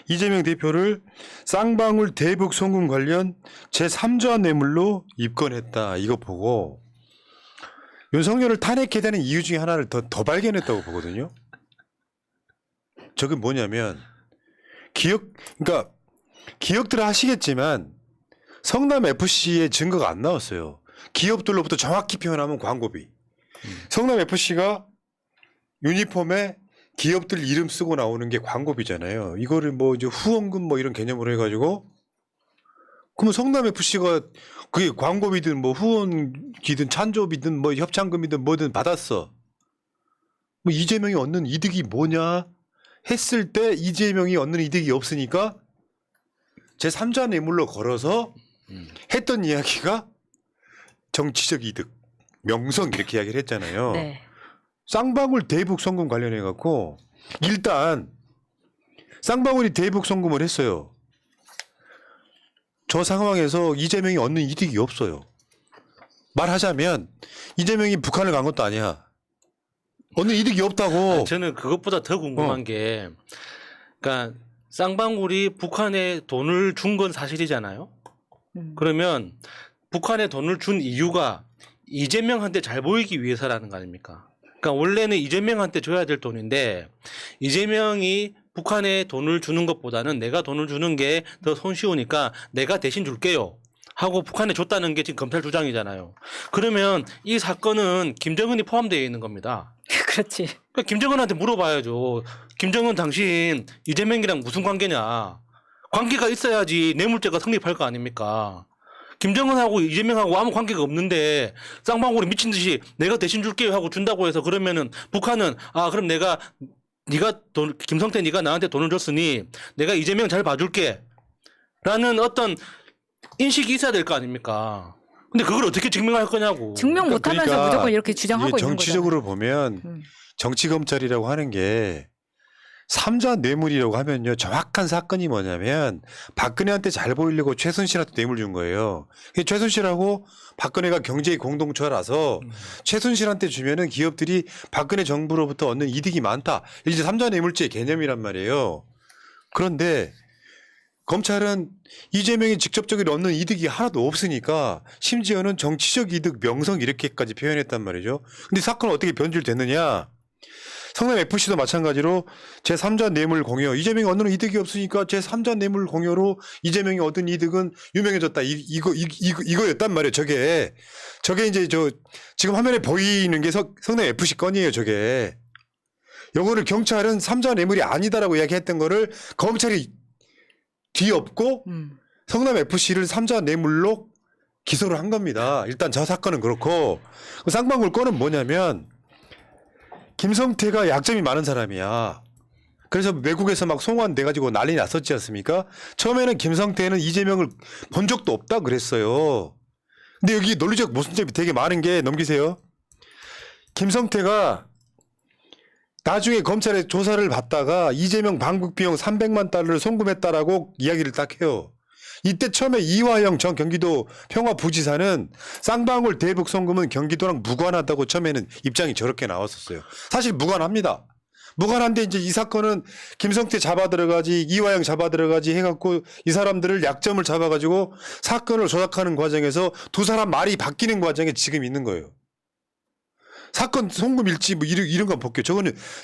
이재명 대표를 쌍방울 대북 송금 관련 제3조한 뇌물로 입건했다. 이거 보고 윤석열을 탄핵해야 되는 이유 중에 하나를 더 발견했다고 보거든요. 저게 뭐냐면 그러니까 기억들 하시겠지만 성남 FC의 증거가 안 나왔어요. 기업들로부터 정확히 표현하면 광고비. 성남 FC가 유니폼에 기업들 이름 쓰고 나오는 게 광고비잖아요. 이거를 뭐 이제 후원금 뭐 이런 개념으로 해가지고 그러면 성남 FC가 그게 광고비든 뭐 후원기든 찬조비든 뭐 협찬금이든 뭐든 받았어. 뭐 이재명이 얻는 이득이 뭐냐 했을 때 이재명이 얻는 이득이 없으니까 제3자 뇌물로 걸어서 했던 이야기가 정치적 이득, 명성 이렇게 이야기를 했잖아요. 네. 쌍방울 대북 송금 관련해 갖고 일단 쌍방울이 대북 송금을 했어요. 저 상황에서 이재명이 얻는 이득이 없어요. 말하자면 이재명이 북한을 간 것도 아니야. 얻는 이득이 없다고. 저는 그것보다 더 궁금한 게, 그러니까 쌍방울이 북한에 돈을 준 건 사실이잖아요. 그러면 북한에 돈을 준 이유가 이재명한테 잘 보이기 위해서라는 거 아닙니까? 그러니까 원래는 이재명한테 줘야 될 돈인데 이재명이 북한에 돈을 주는 것보다는 내가 돈을 주는 게 더 손쉬우니까 내가 대신 줄게요 하고 북한에 줬다는 게 지금 검찰 주장이잖아요. 그러면 이 사건은 김정은이 포함되어 있는 겁니다. 그렇지. 그러니까 김정은한테 물어봐야죠. 김정은 당신 이재명이랑 무슨 관계냐. 관계가 있어야지 뇌물죄가 성립할 거 아닙니까. 김정은하고 이재명하고 아무 관계가 없는데 쌍방울이 미친 듯이 내가 대신 줄게요 하고 준다고 해서 그러면은 북한은 그럼 네가 김성태 네가 나한테 돈을 줬으니 내가 이재명 잘 봐줄게 라는 어떤 인식이 있어야 될 거 아닙니까. 근데 그걸 어떻게 증명할 거냐고. 증명 못하면서 그러니까 무조건 이렇게 주장하고 있는 거죠. 정치적으로 보면 정치검찰이라고 하는 게 3자 뇌물이라고 하면요. 정확한 사건이 뭐냐면 박근혜한테 잘 보이려고 최순실한테 뇌물 준 거예요. 최순실하고 박근혜가 경제의 공동체라서 최순실한테 주면은 기업들이 박근혜 정부로부터 얻는 이득이 많다. 이제 3자 뇌물죄의 개념이란 말이에요. 그런데 검찰은 이재명이 직접적으로 얻는 이득이 하나도 없으니까 심지어는 정치적 이득, 명성 이렇게까지 표현했단 말이죠. 근데 사건은 어떻게 변질됐느냐. 성남 FC도 마찬가지로 제3자 뇌물 공여, 이재명이 얻는 이득이 없으니까 제3자 뇌물 공여로 이재명이 얻은 이득은 유명해졌다. 이거였단 말이에요. 저게 이제 지금 화면에 보이는 게 성남 FC 건이에요. 저게. 요거를 경찰은 3자 뇌물이 아니다라고 이야기했던 거를 검찰이 뒤엎고 성남 FC를 3자 뇌물로 기소를 한 겁니다. 일단 저 사건은 그렇고 쌍방울 건은 뭐냐면 김성태가 약점이 많은 사람이야. 그래서 외국에서 막 송환돼가지고 난리 났었지 않습니까? 처음에는 김성태는 이재명을 본 적도 없다 그랬어요. 근데 여기 논리적 모순점이 되게 많은 게 넘기세요. 김성태가 나중에 검찰의 조사를 받다가 이재명 방북 비용 300만 달러를 송금했다라고 이야기를 딱 해요. 이때 처음에 이화영 전 경기도 평화부지사는 쌍방울 대북 송금은 경기도랑 무관하다고 처음에는 입장이 저렇게 나왔었어요. 사실 무관합니다. 무관한데 이제 이 사건은 김성태 잡아 들어가지 이화영 잡아 들어가지 해갖고 이 사람들을 약점을 잡아가지고 사건을 조작하는 과정에서 두 사람 말이 바뀌는 과정에 지금 있는 거예요. 사건 송금 일지 뭐 이런 거 볼게요.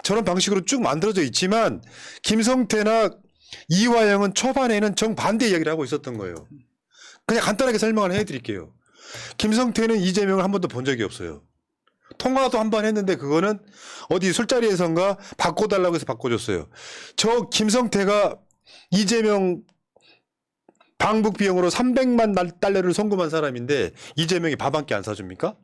저런 방식으로 쭉 만들어져 있지만 김성태나 이화영은 초반에는 정반대 이야기를 하고 있었던 거예요. 그냥 간단하게 설명을 해드릴게요. 김성태는 이재명을 한 번도 본 적이 없어요. 통화도 한 번 했는데 그거는 어디 술자리에선가 바꿔달라고 해서 바꿔줬어요. 저 김성태가 이재명 방북 비용으로 300만 달러를 송금한 사람인데 이재명이 밥 한 끼 안 사줍니까?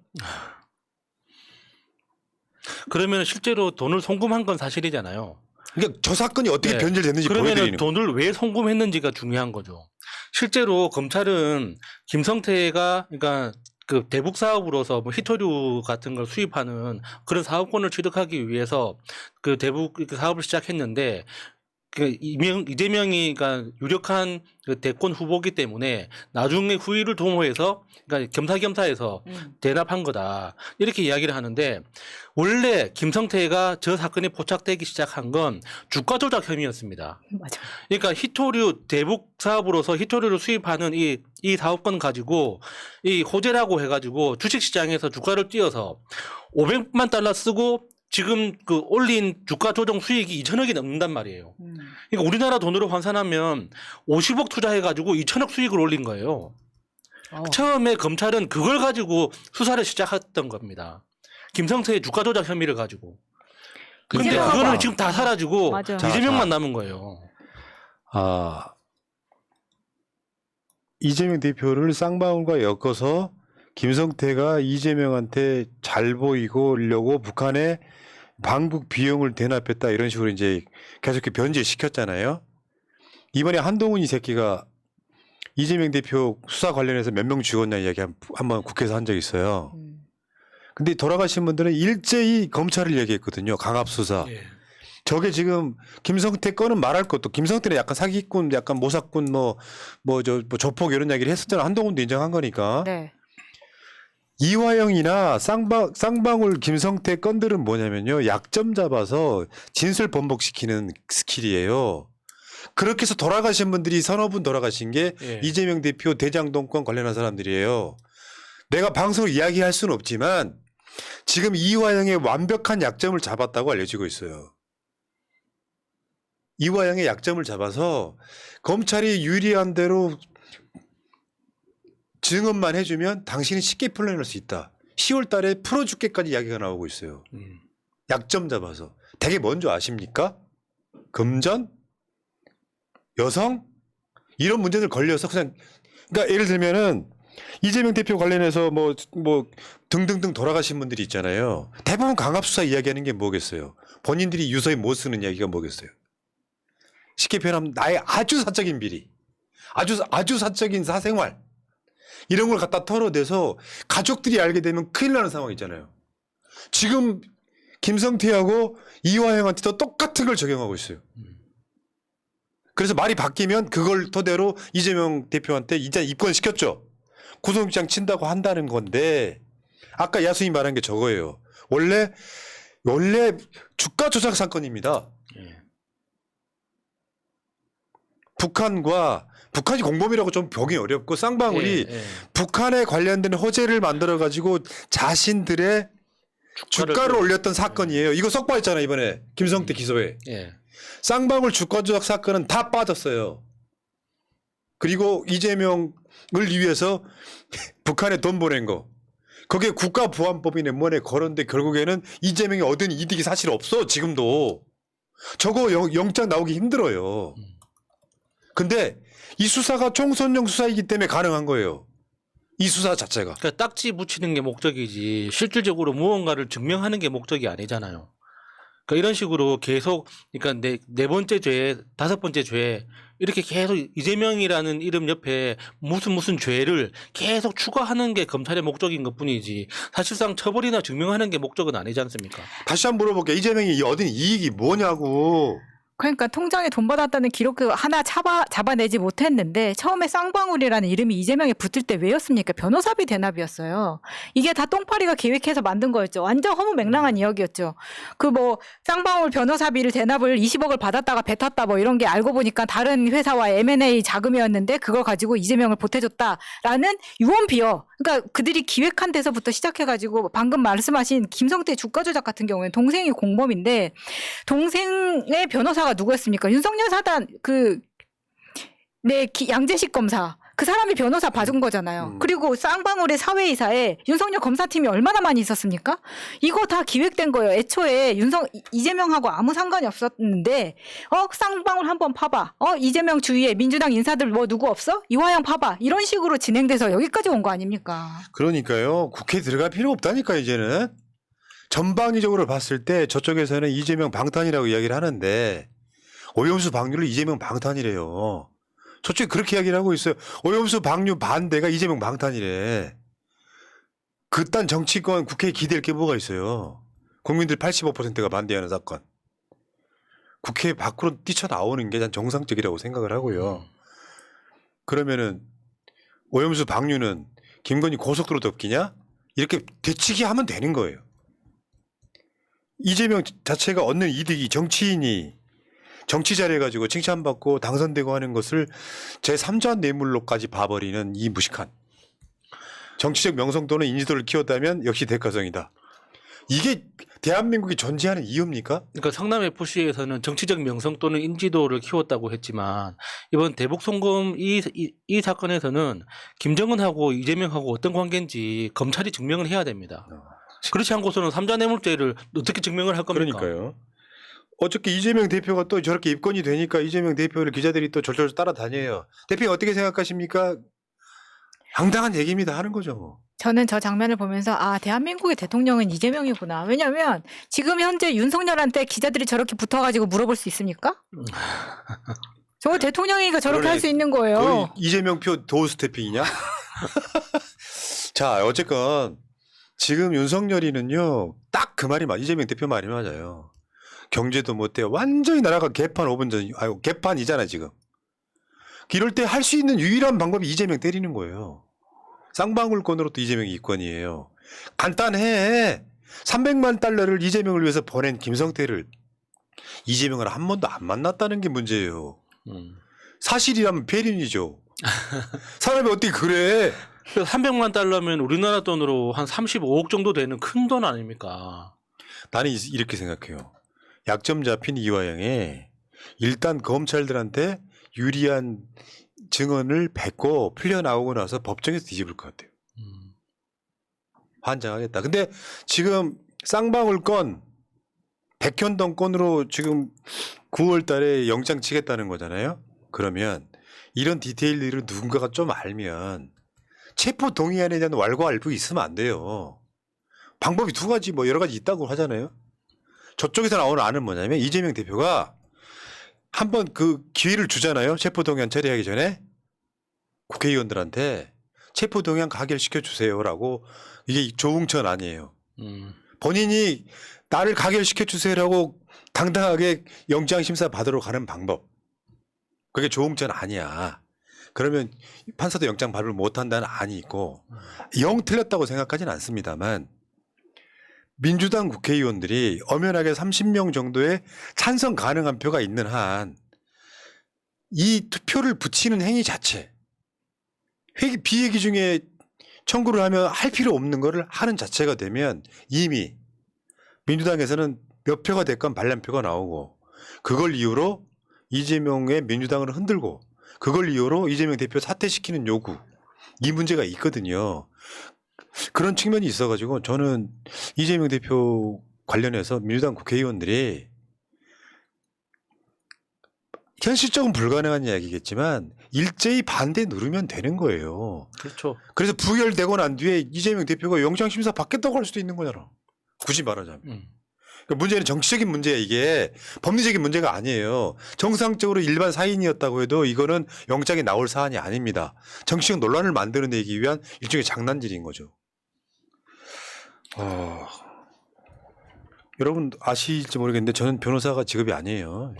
그러면 실제로 돈을 송금한 건 사실이잖아요. 그러니까 저 사건이 어떻게 변질됐는지 보여드리는 그러면 돈을 왜 송금했는지가 중요한 거죠. 실제로 검찰은 김성태가 그러니까 그 대북 사업으로서 뭐 히토류 같은 걸 수입하는 그런 사업권을 취득하기 위해서 그 대북 사업을 시작했는데 그 이재명이 그러니까 유력한 그 대권 후보기 때문에 나중에 후위를 동원해서 그러니까 겸사겸사해서 대납한 거다 이렇게 이야기를 하는데 원래 김성태가 저 사건이 포착되기 시작한 건 주가 조작 혐의였습니다. 맞아. 그러니까 히토류 대북 사업으로서 히토류를 수입하는 이 사업권 가지고 이 호재라고 해가지고 주식시장에서 주가를 띄어서 500만 달러 쓰고 지금 그 올린 주가 조정 수익이 2천억이 넘는단 말이에요. 그러니까 우리나라 돈으로 환산하면 50억 투자해가지고 2천억 수익을 올린 거예요. 처음에 검찰은 그걸 가지고 수사를 시작했던 겁니다. 김성태의 주가 조작 혐의를 가지고. 그런데 이재명하고- 그거는 지금 다 사라지고 맞아. 이재명만 남은 거예요. 아, 이재명 대표를 쌍방울과 엮어서 김성태가 이재명한테 잘 보이고려고 북한에 방북 비용을 대납했다 이런 식으로 이제 계속 변제시켰잖아요. 이번에 한동훈 이 새끼가 이재명 대표 수사 관련해서 몇 명 죽었냐 이야기 한번 국회에서 한 적이 있어요. 근데 돌아가신 분들은 일제히 검찰을 얘기했거든요. 강압수사. 예. 저게 지금 김성태 거는 말할 것도 김성태는 약간 사기꾼, 약간 모사꾼, 조폭 이런 이야기를 했었잖아. 한동훈도 인정한 거니까. 네. 이화영이나 쌍방울 김성태 건들은 뭐냐면요. 약점 잡아서 진술 번복시키는 스킬이에요. 그렇게 해서 돌아가신 분들이 서너 분 돌아가신 게 예. 이재명 대표 대장동권 관련한 사람들이에요. 내가 방송을 이야기할 수는 없지만 지금 이화영의 완벽한 약점을 잡았다고 알려지고 있어요. 이화영의 약점을 잡아서 검찰이 유리한 대로 증언만 해주면 당신이 쉽게 풀어낼 수 있다. 10월 달에 풀어줄게까지 이야기가 나오고 있어요. 약점 잡아서. 되게 뭔지 아십니까? 금전? 여성? 이런 문제들 걸려서 그냥 그러니까 예를 들면은 이재명 대표 관련해서 뭐 등등등 돌아가신 분들이 있잖아요. 대부분 강압수사 이야기하는 게 뭐겠어요? 본인들이 유서에 못 쓰는 이야기가 뭐겠어요? 쉽게 표현하면 나의 아주 사적인 비리, 아주 사적인 사생활 이런 걸 갖다 털어내서 가족들이 알게 되면 큰일 나는 상황 있잖아요. 지금 김성태하고 이화영한테도 똑같은 걸 적용하고 있어요. 그래서 말이 바뀌면 그걸 토대로 이재명 대표한테 이제 입건시켰죠. 구속영장 친다고 한다는 건데 아까 야수님 말한 게 저거예요. 원래 주가 조작 사건입니다. 예. 북한이 공범이라고 좀 보기 어렵고 쌍방울이 예, 예. 북한에 관련된 호재를 만들어 가지고 자신들의 주가를 올렸던 사건이에요. 이거 썩바했잖아 이번에 김성태 기소에. 예. 쌍방울 주가 조작 사건은 다 빠졌어요. 그리고 이재명을 위해서 북한에 돈 보낸 거. 그게 국가보안법이네 뭐네 걸었는데 결국에는 이재명이 얻은 이득이 사실 없어 지금도. 저거 영장 나오기 힘들어요. 근데 이 수사가 총선용 수사이기 때문에 가능한 거예요. 이 수사 자체가. 그러니까 딱지 붙이는 게 목적이지 실질적으로 무언가를 증명하는 게 목적이 아니잖아요. 그러니까 이런 식으로 계속 그러니까 네 번째 죄, 다섯 번째 죄 이렇게 계속 이재명이라는 이름 옆에 무슨 죄를 계속 추가하는 게 검찰의 목적인 것뿐이지 사실상 처벌이나 증명하는 게 목적은 아니지 않습니까? 다시 한번 물어볼게요. 이재명이 얻은 이익이 뭐냐고. 그러니까 통장에 돈 받았다는 기록 하나 잡아내지 못했는데 처음에 쌍방울이라는 이름이 이재명에 붙을 때 왜였습니까? 변호사비 대납이었어요. 이게 다 똥파리가 계획해서 만든 거였죠. 완전 허무맹랑한 이야기였죠. 그 쌍방울 변호사비를 대납을 20억을 받았다가 뱉었다 이런 게 알고 보니까 다른 회사와 M&A 자금이었는데 그걸 가지고 이재명을 보태줬다라는 유언비어. 그러니까 그들이 기획한 데서부터 시작해가지고 방금 말씀하신 김성태 주가 조작 같은 경우에는 동생이 공범인데 동생의 변호사가 누구였습니까? 윤석열 사단 양재식 검사 그 사람이 변호사 봐준 거잖아요. 그리고 쌍방울의 사회이사에 윤석열 검사팀이 얼마나 많이 있었습니까? 이거 다 기획된 거예요. 애초에 이재명하고 아무 상관이 없었는데 쌍방울 한번 파봐. 이재명 주위에 민주당 인사들 누구 없어? 이화영 파봐. 이런 식으로 진행돼서 여기까지 온 거 아닙니까? 그러니까요. 국회에 들어갈 필요 없다니까 이제는. 전방위적으로 봤을 때 저쪽에서는 이재명 방탄이라고 이야기를 하는데 오염수 방류를 이재명 방탄이래요. 저쪽에 그렇게 이야기를 하고 있어요. 오염수 방류 반대가 이재명 방탄이래. 그딴 정치권 국회에 기댈 게 뭐가 있어요. 국민들 85%가 반대하는 사건. 국회 밖으로 뛰쳐나오는 게 난 정상적이라고 생각을 하고요. 그러면은 오염수 방류는 김건희 고속도로 덮기냐? 이렇게 대치기 하면 되는 거예요. 이재명 자체가 얻는 이득이 정치인이 정치 잘해가지고 칭찬받고 당선되고 하는 것을 제3자 뇌물로까지 봐버리는 이 무식한 정치적 명성 또는 인지도를 키웠다면 역시 대가성이다. 이게 대한민국이 존재하는 이유입니까? 그러니까 성남 FC에서는 정치적 명성 또는 인지도를 키웠다고 했지만 이번 대북 송금 이 사건에서는 김정은하고 이재명하고 어떤 관계인지 검찰이 증명을 해야 됩니다. 그렇지 않고서는 삼자 뇌물죄를 어떻게 증명을 할 겁니까? 그러니까요. 어저께 이재명 대표가 또 저렇게 입건이 되니까 이재명 대표를 기자들이 또 절절 따라다녀요. 대표 어떻게 생각하십니까? 황당한 얘기입니다 하는 거죠. 뭐. 저는 저 장면을 보면서 아 대한민국의 대통령은 이재명이구나. 왜냐하면 지금 현재 윤석열한테 기자들이 저렇게 붙어가지고 물어볼 수 있습니까? 저 대통령이니까 저렇게 할 수 있는 거예요. 거의 이재명표 도어 스태핑이냐? 자 어쨌건 지금 윤석열이는요 딱 그 말이 이재명 대표 말이 맞아요. 경제도 못해요. 완전히 나라가 개판 5분 전, 아이고 개판이잖아 지금. 이럴 때 할 수 있는 유일한 방법이 이재명 때리는 거예요. 쌍방울권으로 또 이재명이 이권이에요. 간단해. 300만 달러를 이재명을 위해서 보낸 김성태를 이재명을 한 번도 안 만났다는 게 문제예요. 사실이라면 배린이죠. 사람이 어떻게 그래. 300만 달러면 우리나라 돈으로 한 35억 정도 되는 큰 돈 아닙니까? 나는 이렇게 생각해요. 약점 잡힌 이화영에 일단 검찰들한테 유리한 증언을 뱉고 풀려나오고 나서 법정에서 뒤집을 것 같아요. 환장하겠다. 근데 지금 쌍방울 건 백현동 건으로 지금 9월 달에 영장 치겠다는 거잖아요. 그러면 이런 디테일들을 누군가가 좀 알면 체포 동의안에 대한 왈가왈부 있으면 안 돼요. 방법이 두 가지 뭐 여러 가지 있다고 하잖아요. 저쪽에서 나오는 안은 뭐냐면 이재명 대표가 한번 그 기회를 주잖아요. 체포동의안 처리하기 전에 국회의원들한테 체포동의안 가결시켜 주세요라고. 이게 조응천 아니에요. 본인이 나를 가결시켜 주세요라고 당당하게 영장심사 받으러 가는 방법. 그게 조응천 아니야. 그러면 판사도 영장 발부를 못한다는 안이 있고 영 틀렸다고 생각하지는 않습니다만 민주당 국회의원들이 엄연하게 30명 정도의 찬성 가능한 표가 있는 한 이 투표를 붙이는 행위 자체 비회기 중에 청구를 하면 할 필요 없는 거를 하는 자체가 되면 이미 민주당에서는 몇 표가 됐건 반란표가 나오고 그걸 이유로 이재명의 민주당을 흔들고 그걸 이유로 이재명 대표 사퇴시키는 요구 이 문제가 있거든요. 그런 측면이 있어가지고 저는 이재명 대표 관련해서 민주당 국회의원들이 현실적으로 불가능한 이야기겠지만 일제히 반대 누르면 되는 거예요. 그렇죠. 그래서 부결되고 난 뒤에 이재명 대표가 영장심사 받겠다고 할 수도 있는 거잖아. 굳이 말하자면. 그러니까 문제는 정치적인 문제야 이게. 법리적인 문제가 아니에요. 정상적으로 일반 사인이었다고 해도 이거는 영장이 나올 사안이 아닙니다. 정치적 논란을 만들어내기 위한 일종의 장난질인 거죠. 여러분 아실지 모르겠는데 저는 변호사가 직업이 아니에요.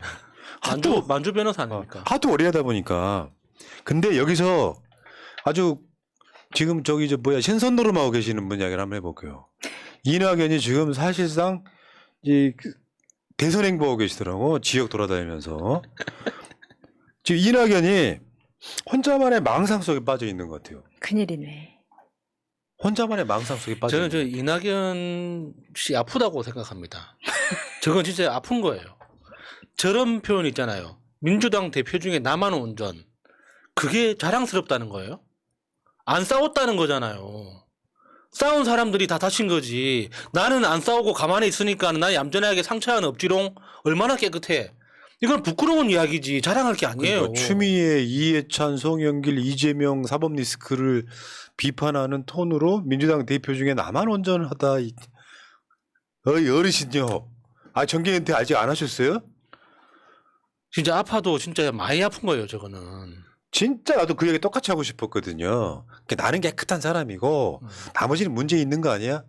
만주 변호사 아닙니까? 하도 오래 하다 보니까. 근데 여기서 아주 지금 신선 노름하고 계시는 분 이야기를 한번 해볼게요. 이낙연이 지금 사실상 대선 행보하고 계시더라고. 지역 돌아다니면서. 지금 이낙연이 혼자만의 망상 속에 빠져 있는 것 같아요. 큰일이네. 혼자만의 망상 속에 빠져 있는 저는 이낙연 씨 아프다고 생각합니다. 저건 진짜 아픈 거예요. 저런 표현 있잖아요. 민주당 대표 중에 나만 온전. 그게 자랑스럽다는 거예요? 안 싸웠다는 거잖아요. 싸운 사람들이 다 다친 거지. 나는 안 싸우고 가만히 있으니까 나 얌전하게 상처는 없지롱. 얼마나 깨끗해. 이건 부끄러운 이야기지. 자랑할 게 아니에요. 그러니까 추미애, 이해찬, 송영길, 이재명 사법 리스크를 비판하는 톤으로 민주당 대표 중에 나만 온전하다. 어르신요. 정계은퇴 아직 안 하셨어요? 진짜 아파도 진짜 많이 아픈 거예요, 저거는. 진짜 나도 그 얘기 똑같이 하고 싶었거든요. 나는 깨끗한 사람이고 나머지는 문제 있는 거 아니야?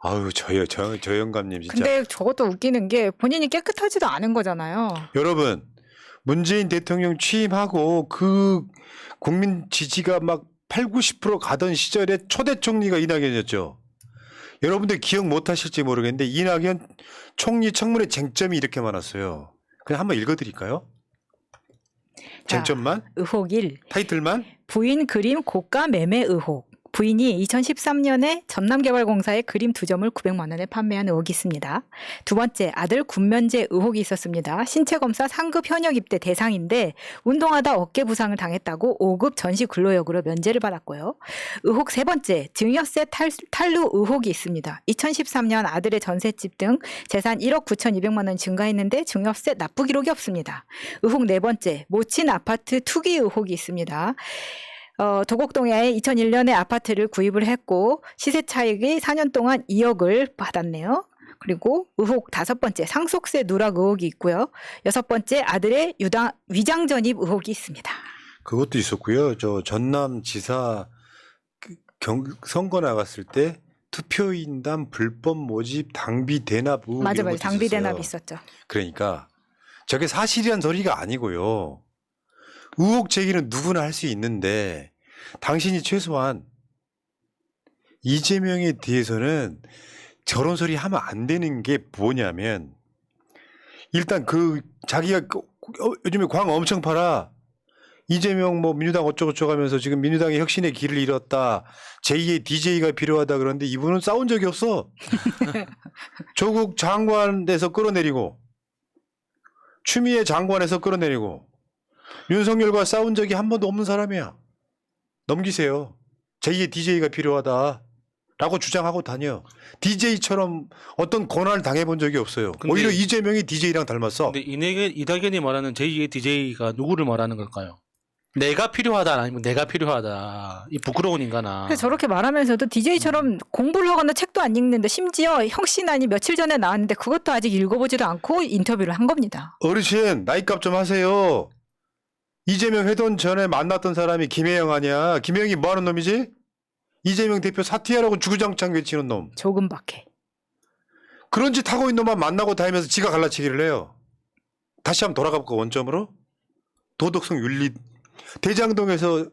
아유 저 영감님 진짜. 근데 저것도 웃기는 게 본인이 깨끗하지도 않은 거잖아요. 여러분 문재인 대통령 취임하고 그 국민 지지가 막 8, 90% 가던 시절에 초대 총리가 이낙연이었죠. 여러분들 기억 못 하실지 모르겠는데 이낙연 총리 청문회 쟁점이 이렇게 많았어요. 그냥 한번 읽어드릴까요? 쟁점만? 의혹 1. 타이틀만? 부인 그림 고가 매매 의혹. 부인이 2013년에 전남개발공사에 그림 2점을 900만 원에 판매한 의혹이 있습니다. 두 번째, 아들 군면제 의혹이 있었습니다. 신체검사 상급 현역 입대 대상인데 운동하다 어깨 부상을 당했다고 5급 전시 근로역으로 면제를 받았고요. 의혹 세 번째, 증여세 탈루 의혹이 있습니다. 2013년 아들의 전셋집 등 재산 1억 9,200만 원 증가했는데 증여세 납부 기록이 없습니다. 의혹 네 번째, 모친 아파트 투기 의혹이 있습니다. 도곡동에 2001년에 아파트를 구입을 했고 시세 차익이 4년 동안 2억을 받았네요. 그리고 의혹 다섯 번째, 상속세 누락 의혹이 있고요. 여섯 번째, 아들의 위장 전입 의혹이 있습니다. 그것도 있었고요. 저 전남지사 선거 나갔을 때 투표인단 불법 모집 당비 대납 의혹 맞아요. 당비 대납 있었죠. 그러니까 저게 사실이란 소리가 아니고요. 의혹 제기는 누구나 할 수 있는데 당신이 최소한 이재명에 대해서는 저런 소리 하면 안 되는 게 뭐냐면 일단 그 자기가 요즘에 광 엄청 팔아. 이재명 뭐 민주당 어쩌고저쩌고 하면서 지금 민주당의 혁신의 길을 잃었다. 제2의 DJ가 필요하다 그러는데 이분은 싸운 적이 없어. 조국 장관에서 끌어내리고 추미애 장관에서 끌어내리고 윤석열과 싸운 적이 한 번도 없는 사람이야. 넘기세요. 제2의 DJ가 필요하다라고 주장하고 다녀. DJ처럼 어떤 고난을 당해본 적이 없어요. 오히려 이재명이 DJ랑 닮았어. 근데 이낙연이 말하는 제2의 DJ가 누구를 말하는 걸까요? 내가 필요하다 아니면 내가 필요하다. 이 부끄러운 인간아. 그래서 저렇게 말하면서도 DJ처럼 공부를 하거나 책도 안 읽는데 심지어 혁신안이 며칠 전에 나왔는데 그것도 아직 읽어보지도 않고 인터뷰를 한 겁니다. 어르신 나이값 좀 하세요. 이재명 회돈 전에 만났던 사람이 김혜영 아니야. 김혜영이 뭐하는 놈이지? 이재명 대표 사퇴하라고 주구장창 외치는 놈. 조금밖에. 그런 짓 하고 있는 놈만 만나고 다니면서 지가 갈라치기를 해요. 다시 한번 돌아가 볼까 원점으로? 도덕성 윤리. 대장동에서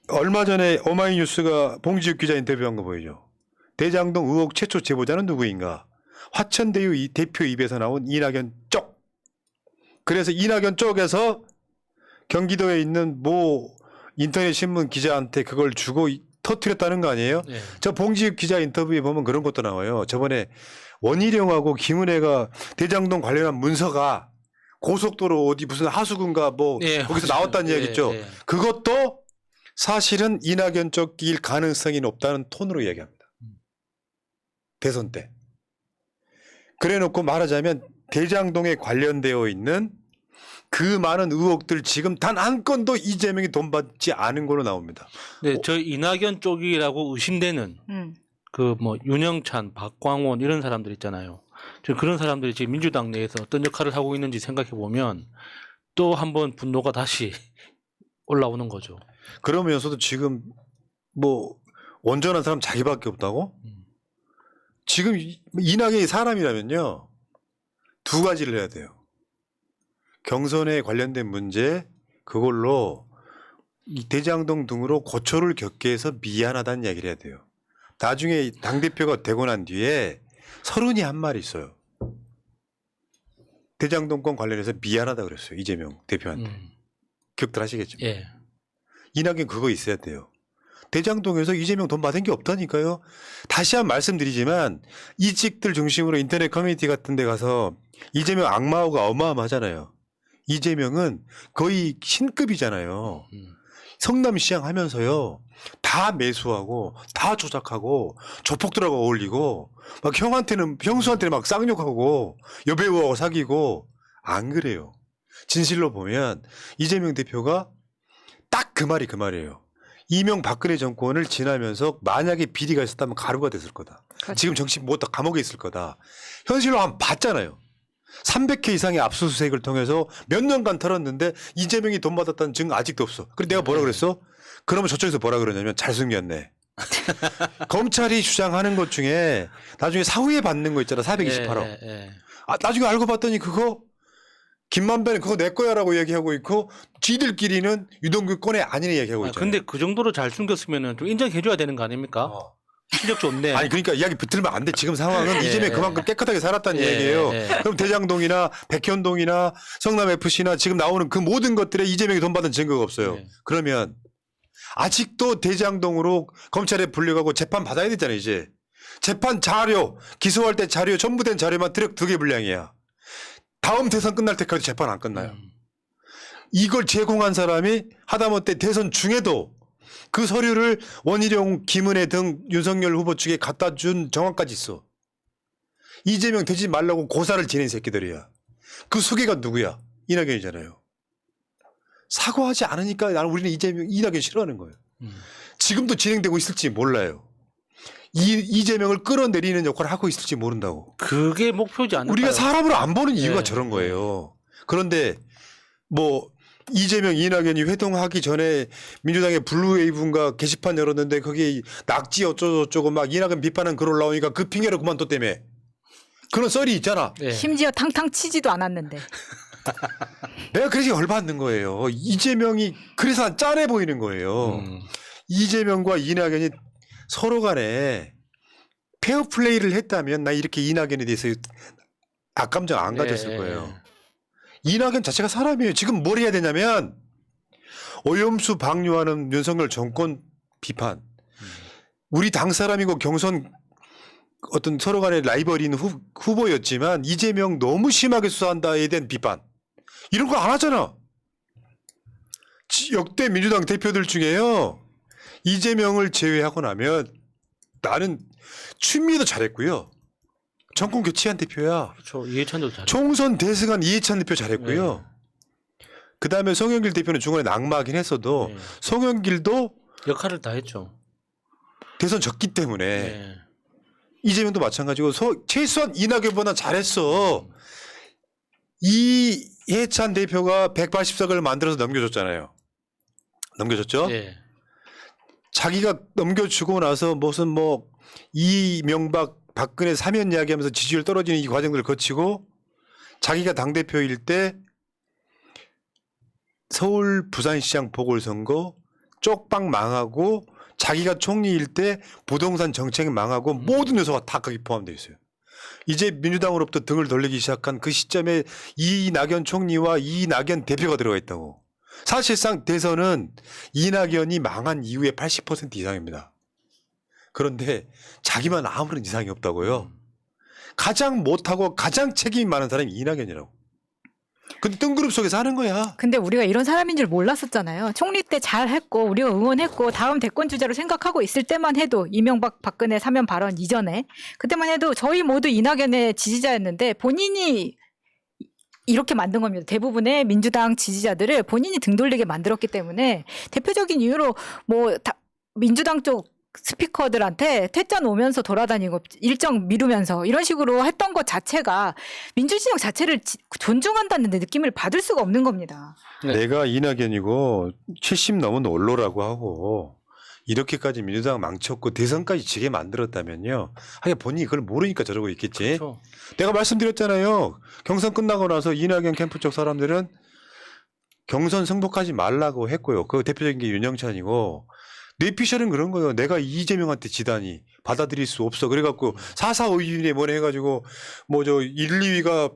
얼마 전에 오마이뉴스가 봉지욱 기자 인터뷰한 거 보이죠. 대장동 의혹 최초 제보자는 누구인가? 화천대유 대표 입에서 나온 이낙연 쪽. 그래서 이낙연 쪽에서 경기도에 있는 모 인터넷 신문 기자한테 그걸 주고 터뜨렸다는 거 아니에요? 네. 저 봉지욱 기자 인터뷰에 보면 그런 것도 나와요. 저번에 원희룡하고 김은혜가 대장동 관련한 문서가 고속도로 어디 무슨 하수구인가 뭐 네, 거기서 맞아요. 나왔다는 이야기 있죠. 네. 그것도 사실은 이낙연 쪽일 가능성이 높다는 톤으로 이야기합니다. 대선 때. 그래놓고 말하자면 대장동에 관련되어 있는 그 많은 의혹들 지금 단 한 건도 이재명이 돈 받지 않은 걸로 나옵니다. 네, 저 이낙연 쪽이라고 의심되는 그 뭐 윤영찬, 박광원 이런 사람들 있잖아요. 지금 그런 사람들이 지금 민주당 내에서 어떤 역할을 하고 있는지 생각해 보면 또 한번 분노가 다시 올라오는 거죠. 그러면서도 지금 뭐 온전한 사람 자기밖에 없다고? 지금 이낙연이 사람이라면요. 두 가지를 해야 돼요. 경선에 관련된 문제 그걸로 이 대장동 등으로 고초를 겪게 해서 미안하다는 이야기를 해야 돼요. 나중에 당대표가 되고 난 뒤에 서른이 한 말이 있어요. 대장동권 관련해서 미안하다 그랬어요. 이재명 대표한테. 기억들 하시겠죠? 예. 이낙연 그거 있어야 돼요. 대장동에서 이재명 돈 받은 게 없다니까요. 다시 한 번 말씀드리지만 이직들 중심으로 인터넷 커뮤니티 같은 데 가서 이재명 악마호가 어마어마하잖아요. 이재명은 거의 신급이잖아요. 성남시장 하면서요. 다 매수하고 다 조작하고 조폭들하고 어울리고 막 형수한테는 막 쌍욕하고 여배우하고 사귀고 안 그래요. 진실로 보면 이재명 대표가 딱 그 말이에요. 이명박근혜 정권을 지나면서 만약에 비리가 있었다면 가루가 됐을 거다. 그렇죠. 지금 정치 못다 감옥에 있을 거다. 현실로 한번 봤잖아요. 300회 이상의 압수수색을 통해서 몇 년간 털었는데 이재명이 돈 받았다는 증거 아직도 없어. 그래서 내가 뭐라 그랬어? 그러면 저쪽에서 뭐라 그러냐면 잘 숨겼네. 검찰이 주장하는 것 중에 나중에 사후에 받는 거 있잖아. 428억. 아, 나중에 알고 봤더니 그거 김만배는 그거 내 거야라고 얘기하고 있고 지들끼리는 유동규 건에 아니네 얘기하고 있잖아. 근데 그 정도로 잘 숨겼으면 좀 인정해줘야 되는 거 아닙니까? 실력 좋네. 아니 그러니까 이야기 붙들면 안 돼. 지금 상황은 예. 이재명이 그만큼 깨끗하게 살았다는 얘기예요. 그럼 대장동이나 백현동이나 성남FC나 지금 나오는 그 모든 것들에 이재명이 돈 받은 증거가 없어요. 예. 그러면 아직도 대장동으로 검찰에 불려가고 재판 받아야 되잖아요. 이제 재판 자료 기소할 때 자료 전부 된 자료만 트럭 2개 분량이야. 다음 대선 끝날 때까지 재판 안 끝나요. 이걸 제공한 사람이 하다못해 대선 중에도 그 서류를 원희룡, 김은혜 등 윤석열 후보 측에 갖다 준 정황까지 있어. 이재명 되지 말라고 고사를 지낸 새끼들이야. 그 수괴가 누구야? 이낙연이잖아요. 사과하지 않으니까 나는 우리는 이낙연 싫어하는 거예요. 지금도 진행되고 있을지 몰라요. 이재명을 끌어내리는 역할을 하고 있을지 모른다고. 그게 목표지 않을까요? 우리가 사람으로 안 보는 이유가 네. 저런 거예요. 그런데 뭐 이재명, 이낙연이 회동하기 전에 민주당의 블루웨이브인가 게시판 열었는데 거기에 낙지 어쩌고저쩌고 막 이낙연 비판한 글 올라오니까 그 핑계로 그만뒀다며. 그런 썰이 있잖아. 예. 심지어 탕탕 치지도 않았는데. 내가 그래서 열받는 거예요. 이재명이 그래서 짠해 보이는 거예요. 이재명과 이낙연이 서로 간에 페어플레이를 했다면 나 이렇게 이낙연에 대해서 악감정 안 가졌을 거예요. 이낙연 자체가 사람이에요. 지금 뭘 해야 되냐면 오염수 방류하는 윤석열 정권 비판. 우리 당 사람이고 경선 어떤 서로 간의 라이벌인 후보였지만 이재명 너무 심하게 수사한다에 대한 비판. 이런 거 안 하잖아. 역대 민주당 대표들 중에요. 이재명을 제외하고 나면 나는 추미애도 잘했고요. 정권 교체한 대표야. 그렇죠. 이해찬도 잘. 총선 대승한 이해찬 대표 잘했고요. 그다음에 송영길 대표는 중간에 낙마하긴 했어도 네. 송영길도 역할을 다 했죠. 대선 졌기 때문에 네. 이재명도 마찬가지고 최소한 이낙연보다 잘했어. 이해찬 대표가 180석을 만들어서 넘겨줬잖아요. 넘겨줬죠? 예. 자기가 넘겨주고 나서 무슨 뭐 이명박 박근혜 사면 이야기하면서 지지율 떨어지는 이 과정들을 거치고 자기가 당대표일 때 서울 부산시장 보궐선거 쪽박 망하고 자기가 총리일 때 부동산 정책 망하고 모든 요소가 다 거기 포함되어 있어요. 이제 민주당으로부터 등을 돌리기 시작한 그 시점에 이낙연 총리와 이낙연 대표가 들어가 있다고. 사실상 대선은 이낙연이 망한 이후에 80% 이상입니다. 그런데 자기만 아무런 이상이 없다고요. 가장 못하고 가장 책임이 많은 사람이 이낙연이라고. 근데 뜬그룹 속에서 하는 거야. 근데 우리가 이런 사람인 줄 몰랐었잖아요. 총리 때 잘했고 우리가 응원했고 다음 대권 주자로 생각하고 있을 때만 해도 이명박 박근혜 사면 발언 이전에 그때만 해도 저희 모두 이낙연의 지지자였는데 본인이 이렇게 만든 겁니다. 대부분의 민주당 지지자들을 본인이 등 돌리게 만들었기 때문에 대표적인 이유로 뭐 민주당 쪽 스피커들한테 퇴짜 오면서 돌아다니고 일정 미루면서 이런 식으로 했던 것 자체가 민주진영 자체를 존중한다는 느낌을 받을 수가 없는 겁니다. 네. 내가 이낙연이고 70 넘은 원로라고 하고 이렇게까지 민주당 망쳤고 대선까지 지게 만들었다면요. 하긴 본인이 그걸 모르니까 저러고 있겠지. 그렇죠. 내가 말씀드렸잖아요. 경선 끝나고 나서 이낙연 캠프 쪽 사람들은 경선 승복하지 말라고 했고요. 그 대표적인 게 윤영찬이고 뇌피셜은 그런 거예요. 내가 이재명한테 지다니 받아들일 수 없어. 그래갖고 4.4 5인에 뭐래 해가지고 뭐 저 1, 2위가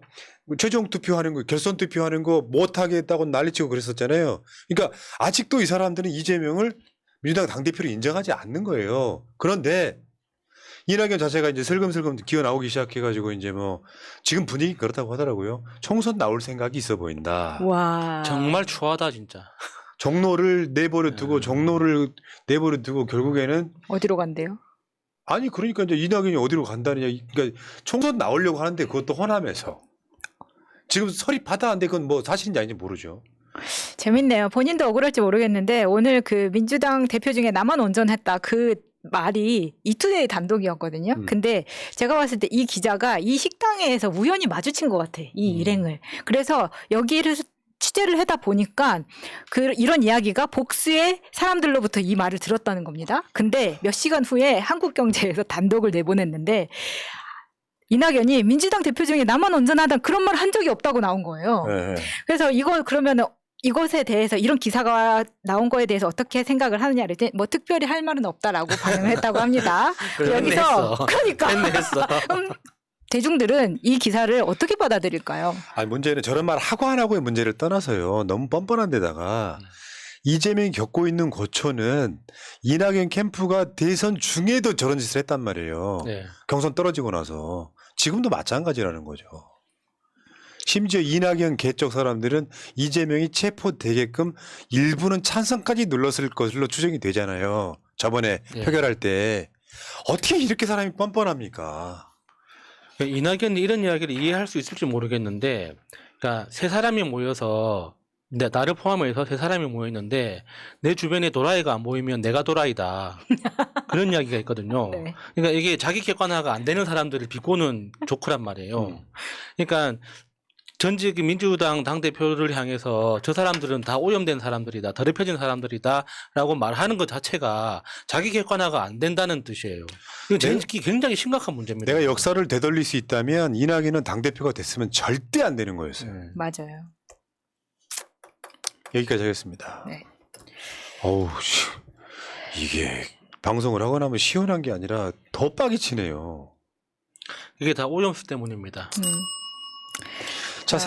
최종 투표하는 거 결선 투표하는 거 못하게 했다고 난리치고 그랬었잖아요. 그러니까 아직도 이 사람들은 이재명을 민주당 당대표로 인정하지 않는 거예요. 그런데 이낙연 자체가 이제 슬금슬금 기어 나오기 시작해가지고 이제 뭐 지금 분위기 그렇다고 하더라고요. 총선 나올 생각이 있어 보인다. 와. 정말 추하다 진짜. 종로를 내버려 두고 결국에는 어디로 간대요? 아니 그러니까 이제 이낙연이 어디로 간다느냐. 그러니까 총선 나오려고 하는데 그것도 호남에서 지금 설립하다는데 그건 뭐 사실인지 아닌지 모르죠. 재밌네요. 본인도 억울할지 모르겠는데 오늘 그 민주당 대표 중에 나만 온전했다 그 말이 이투데이 단독이었거든요. 근데 제가 봤을 때 이 기자가 이 식당에서 우연히 마주친 것 같아. 이 일행을. 그래서 여기를 취재를 하다 보니까 이런 이야기가 복수의 사람들로부터 이 말을 들었다는 겁니다. 근데 몇 시간 후에 한국경제에서 단독을 내보냈는데 이낙연이 민주당 대표 중에 나만 온전하다 그런 말 한 적이 없다고 나온 거예요. 네. 그래서 그러면 이것에 대해서 이런 기사가 나온 거에 대해서 어떻게 생각을 하느냐 그랬더니 뭐 특별히 할 말은 없다라고 반응을 했다고 합니다. 여기서 그러니까 대중들은 이 기사를 어떻게 받아들일까요? 아니 문제는 저런 말 하고 안 하고의 문제를 떠나서요. 너무 뻔뻔한 데다가 이재명이 겪고 있는 고초는 이낙연 캠프가 대선 중에도 저런 짓을 했단 말이에요. 네. 경선 떨어지고 나서 지금도 마찬가지라는 거죠. 심지어 이낙연 계쪽 사람들은 이재명이 체포되게끔 일부는 찬성까지 눌렀을 것으로 추정이 되잖아요. 저번에 네. 표결할 때 어떻게 이렇게 사람이 뻔뻔합니까? 이낙연이 이런 이야기를 이해할 수 있을지 모르겠는데, 그러니까 세 사람이 모여서 나를 포함해서 세 사람이 모여 있는데 내 주변에 도라이가 안 모이면 내가 도라이다. 그런 이야기가 있거든요. 네. 그러니까 이게 자기 객관화가 안 되는 사람들을 비꼬는 조크란 말이에요. 그러니까 전직 민주당 당대표를 향해서 저 사람들은 다 오염된 사람들이다, 더럽혀진 사람들이다라고 말하는 것 자체가 자기 객관화가 안 된다는 뜻이에요. 이건 굉장히 심각한 문제입니다. 내가 역사를 되돌릴 수 있다면 이낙연은 당대표가 됐으면 절대 안 되는 거였어요. 맞아요. 여기까지 하겠습니다. 네. 어우, 이게 방송을 하고 나면 시원한 게 아니라 더 빡이 치네요. 이게 다 오염수 때문입니다. 자,